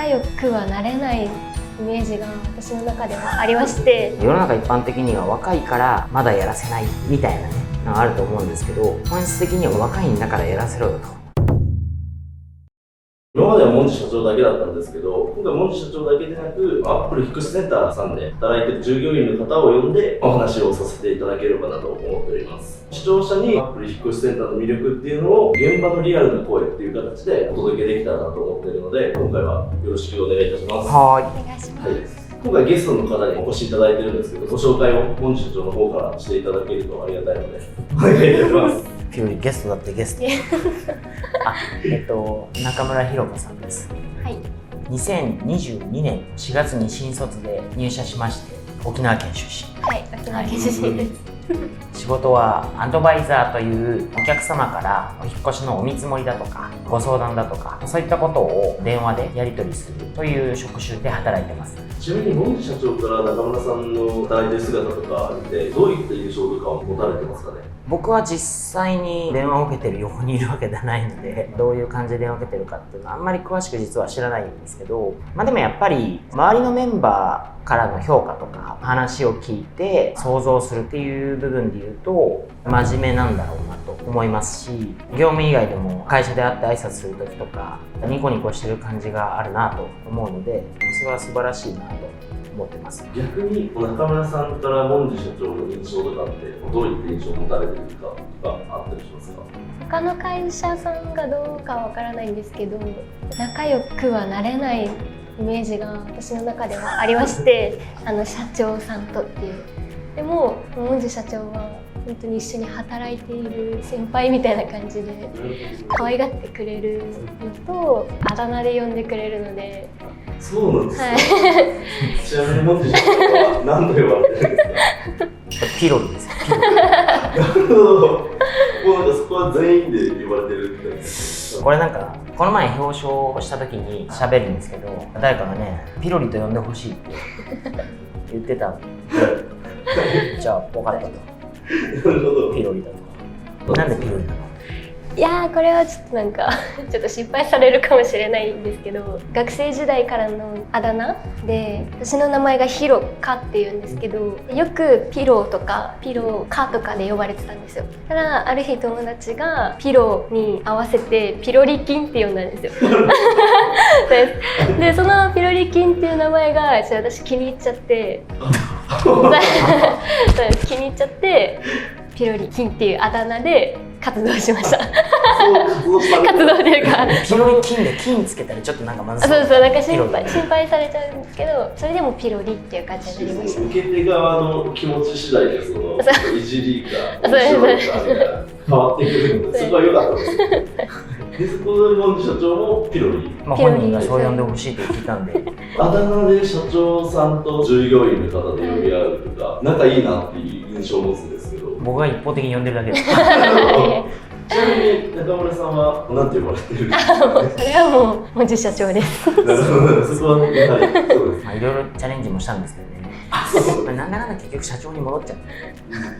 仲良くはなれないイメージが私の中ではありまして、世の中一般的には若いからまだやらせないみたいなねのがあると思うんですけど、本質的には若いんだからやらせろよと。今まではモンジ社長だけだったんですけど、今回モンジ社長だけでなく、アップル引越センターさんで働いている従業員の方を呼んでお話をさせていただければなと思っております。視聴者にアップル引越センターの魅力っていうのを現場のリアルな声っていう形でお届けできたらなと思っているので、今回はよろしくお願いいたします。はい。お願いします。はい、今回ゲストの方にお越しいただいてるんですけど、ご紹介をモンジ社長の方からしていただけるとありがたいのでお願いいたします。ピロリゲストだってゲスト。中村ひろ子さんです。はい。2022年4月に新卒で入社しまして、沖縄県出身。はい、沖縄県出身です。仕事はアドバイザーというお客様からお引っ越しのお見積もりだとかご相談だとか、そういったことを電話でやり取りするという職種で働いてます。ちなみにモンジ社長から中村さんの働いてる姿とか見て、どういった印象とかを持たれてますかね？僕は実際に電話を受けてる横にいるわけではないので、どういう感じで電話を受けてるかっていうのはあんまり詳しく実は知らないんですけど、でもやっぱり周りのメンバーからの評価とか話を聞いて想像するっていう部分で言うと真面目なんだろうなと思いますし、業務以外でも会社で会って挨拶する時とかニコニコしてる感じがあるなと思うので、それは素晴らしいなと思ってます。逆に中村さんからモンジ社長の印象とかってどういった印象を持たれてるかがあったりしますか？他の会社さんがどうかわからないんですけど、仲良くはなれないイメージが私の中ではありまして、社長さんとっていう。でもモンジ社長は本当に一緒に働いている先輩みたいな感じで可愛がってくれるのと、あだ名で呼んでくれるので。そうなんですか、はい、ちなみにモンジ社長は何と呼ばれてるんですか？ピロリですよ。ピロリ。なるほど。もうなんかそこは全員で呼ばれてるみたいな。これなんかこの前表彰をした時に喋るんですけど、誰かがねピロリと呼んでほしいって言ってたんでじゃあ分かったと。なるほど。ピロリだと。なんでピロリなの？いやー、これはちょっとなんかちょっと心配されるかもしれないんですけど、学生時代からのあだ名で私の名前がヒロカっていうんですけど、よくピロとかピロカとかで呼ばれてたんですよ。ただある日友達がピロに合わせてピロリ菌って呼んだんですよでそのピロリ菌っていう名前が私気に入っちゃってそうです気に入っちゃってピロリ菌っていうあだ名で活動しました。活動っていうか、ピロリ菌で菌つけたらちょっとなんかまずそうそう、なんか心配されちゃうんですけど、それでもピロリっていう感じになりました。受け手側の気持ち次第でいじりか面白いかみたいな変わってくるので、そこは良かったですで、そこでモンジ社長もピロリ。本人がそう呼んでほしいと聞いたんで。あだ名で社長さんと従業員の方で呼び合うとか、仲いいなっていう印象を持つんですけど。僕が一方的に呼んでるだけです。ちなみに中村さんは何て呼ばれてるんですか？それはもうモンジ社長です。なるほど、そこはやはりそうです。いろいろチャレンジもしたんですけどね。なんだかんだ結局社長に戻っちゃっ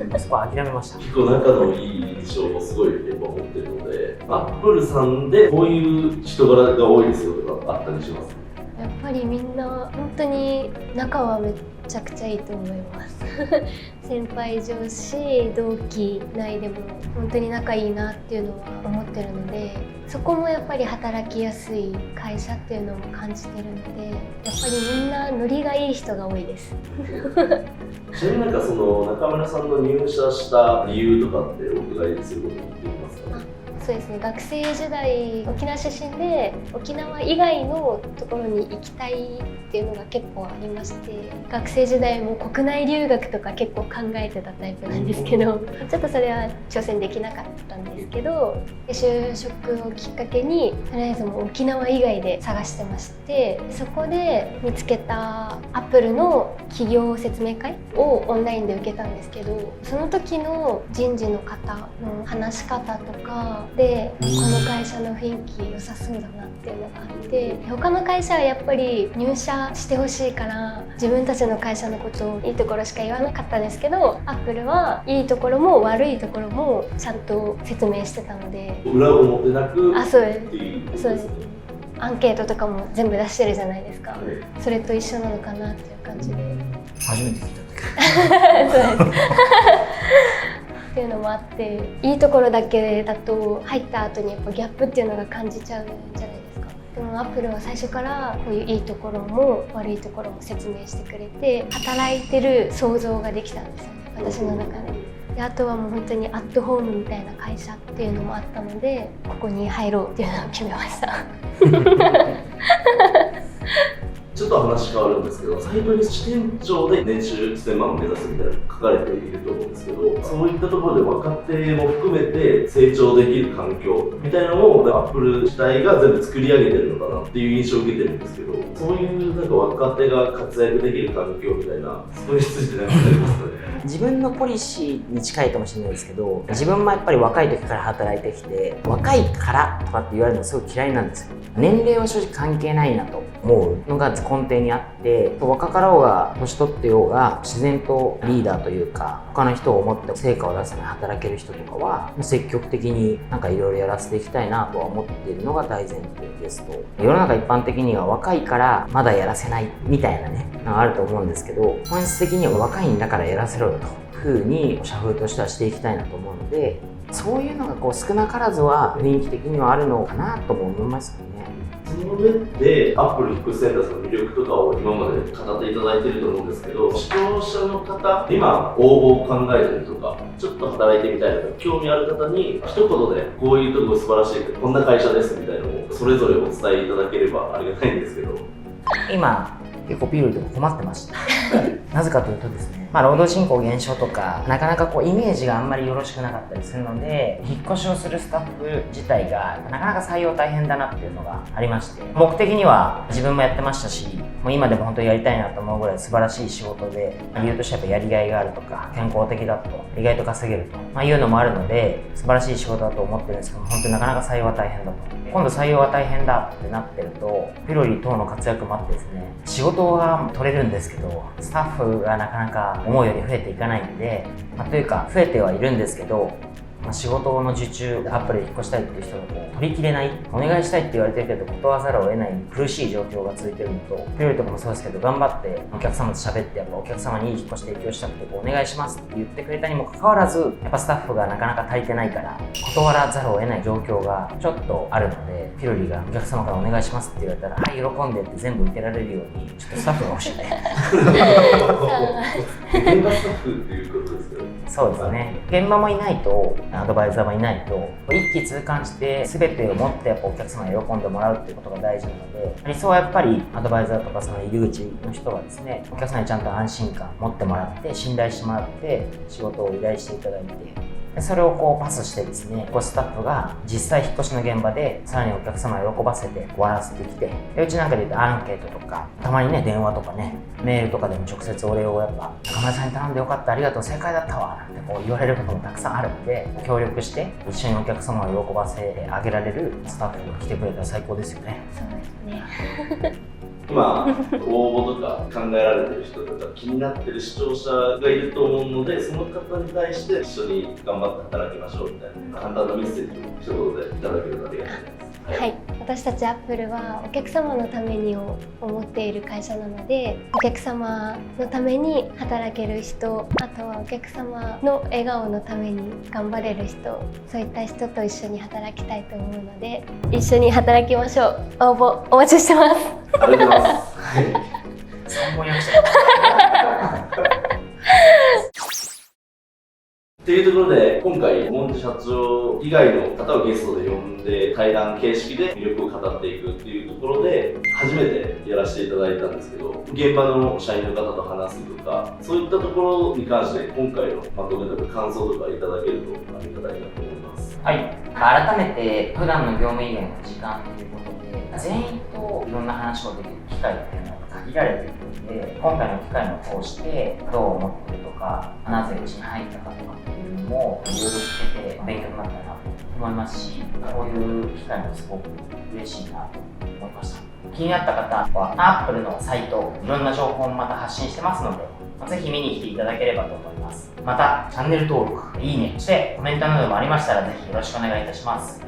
て、そこは諦めました。結構仲のいい印象もすごいやっぱ持ってるので、アップルさんでこういう人柄が多いですよとかあったりします？やっぱりみんな本当に仲はめちゃくちゃいいと思います先輩上司同期内でも本当に仲いいなっていうのは思ってるので、そこもやっぱり働きやすい会社っていうのも感じてるので、やっぱりみんなノリがいい人が多いですちなみになんかその中村さんの入社した理由とかってお伺いすることもできますかね？そうですね、学生時代沖縄出身で沖縄以外のところに行きたいっていうのが結構ありまして、学生時代も国内留学とか結構考えてたタイプなんですけど、ちょっとそれは挑戦できなかったんですけど、就職をきっかけにとりあえずもう沖縄以外で探してまして、そこで見つけたアップルの企業説明会をオンラインで受けたんですけど、その時の人事の方の話し方とかでこの会社の雰囲気良さそうだなっていうのがあって、他の会社はやっぱり入社してほしいから自分たちの会社のことをいいところしか言わなかったんですけど、アップルはいいところも悪いところもちゃんと説明してたので、裏表なくそうですっていうことそうです。ですね。アンケートとかも全部出してるじゃないですか。それと一緒なのかなっていう感じで。初めて聞いた時そうですっていうのもあって、いいところだけだと入った後にやっぱギャップっていうのが感じちゃうんじゃないですか。でもアップルは最初からこういういいところも悪いところも説明してくれて、働いてる想像ができたんですよね、私の中で。であとはもう本当にアットホームみたいな会社っていうのもあったので、ここに入ろうっていうのを決めましたちょっと話変わるんですけど、サイトに支店長で年収1000万を目指すみたいなのが書かれていると思うんですけど、そういったところで若手も含めて成長できる環境みたいなのをアップル自体が全部作り上げてるのかなっていう印象を受けてるんですけど、そういうなんか若手が活躍できる環境みたいな、そこについて何かありますかね。自分のポリシーに近いかもしれないですけど、自分もやっぱり若い時から働いてきて、若いからとかって言われるのすごい嫌いなんですよ。年齢は正直関係ないなと思うのが根底にあって、若かろうが年取ってようが自然とリーダーというか、他の人を思って成果を出すのに働ける人とかは積極的になんかいろいろやらせていきたいなとは思っているのが大前提ですと。世の中一般的には若いからまだやらせないみたいなね、あると思うんですけど、本質的には若いんだからやらせろよというふうに社風としてはしていきたいなと思うので、そういうのがこう少なからずは雰囲気的にはあるのかなとも思いますよね。その上でアップルヒックスセンターさんの魅力とかを今まで語っていただいていると思うんですけど、視聴者の方、今応募を考えたりとか、ちょっと働いてみたいとか興味ある方に一言でこういうところ素晴らしい、こんな会社ですみたいなのをそれぞれお伝えいただければありがたいんですけど。今結構ピルリとか困ってましたなぜかというとですね、労働人口減少とかなかなかこうイメージがあんまりよろしくなかったりするので、引っ越しをするスタッフ自体がなかなか採用大変だなっていうのがありまして、目的には自分もやってましたし、もう今でも本当にやりたいなと思うぐらい素晴らしい仕事で、理由としてはやっぱやりがいがあるとか健康的だと意外と稼げると、いうのもあるので素晴らしい仕事だと思ってるんですけど、本当になかなか採用は大変だと。今度採用は大変だってなってると、ピロリ等の活躍もあってですね、仕事が取れるんですけど、スタッフがなかなか思うように増えていかないんで、というか増えてはいるんですけど、仕事の受注、アップルで引っ越したいっていう人がこう取りきれない、お願いしたいって言われてるけど断らざるを得ない苦しい状況が続いてるのと、ピロリとかもそうですけど、頑張ってお客様と喋って、やっぱお客様にいい引っ越し提供したくてお願いしますって言ってくれたにもかかわらず、やっぱスタッフがなかなか足りてないから断らざるを得ない状況がちょっとあるので、ピロリがお客様からお願いしますって言われたら、はい、喜んでって全部受けられるようにちょっとスタッフが欲しいね現場スタッフっていうことですよね。そうですね。現場もいないと、アドバイザーもいないと、一気通貫して全てを持ってやっぱお客様に喜んでもらうっていうことが大事なので、理想はやっぱりアドバイザーとかその入り口の人がですね、お客様にちゃんと安心感持ってもらって、信頼してもらって仕事を依頼していただいて、それをこうパスしてですね、スタッフが実際引っ越しの現場でさらにお客様を喜ばせて終わらせてきて、でうちなんかで言うとアンケートとか、たまにね電話とかね、メールとかでも直接お礼をやっぱ中村さんに頼んでよかった、ありがとう、正解だったわなんてこう言われることもたくさんあるので、協力して一緒にお客様を喜ばせてあげられるスタッフが来てくれたら最高ですよね。そうですね今、応募とか考えられてる人とか気になってる視聴者がいると思うので、その方に対して一緒に頑張って働きましょうみたいな簡単なメッセージを一言でいただけるとありがたいです。はい、私たちアップルはお客様のためにを思っている会社なので、お客様のために働ける人、あとはお客様の笑顔のために頑張れる人、そういった人と一緒に働きたいと思うので、一緒に働きましょう。応募お待ちしてます。ありがとうございます。3本役者というところで、今回、モンジ社長以外の方をゲストで呼んで、対談形式で魅力を語っていくっていうところで、初めてやらせていただいたんですけど、現場の社員の方と話すとか、そういったところに関して、今回のまとめとか感想とかいただけるとありがたいなと思います。はい、改めて普段の業務以外の時間ということで、全員といろんな話をできる機会っていうのは限られているので、今回の機会を通してどう思ってるとか、なぜうちに入ったかとかっていうのもいろいろ聞けて勉強になったなと思いますし、こういう機会もすごく嬉しいなと思いました。気になった方は Apple のサイト、いろんな情報もまた発信してますので、ぜひ見に来ていただければと思います。またチャンネル登録、いいね、そしてコメントなどもありましたらぜひよろしくお願いいたします。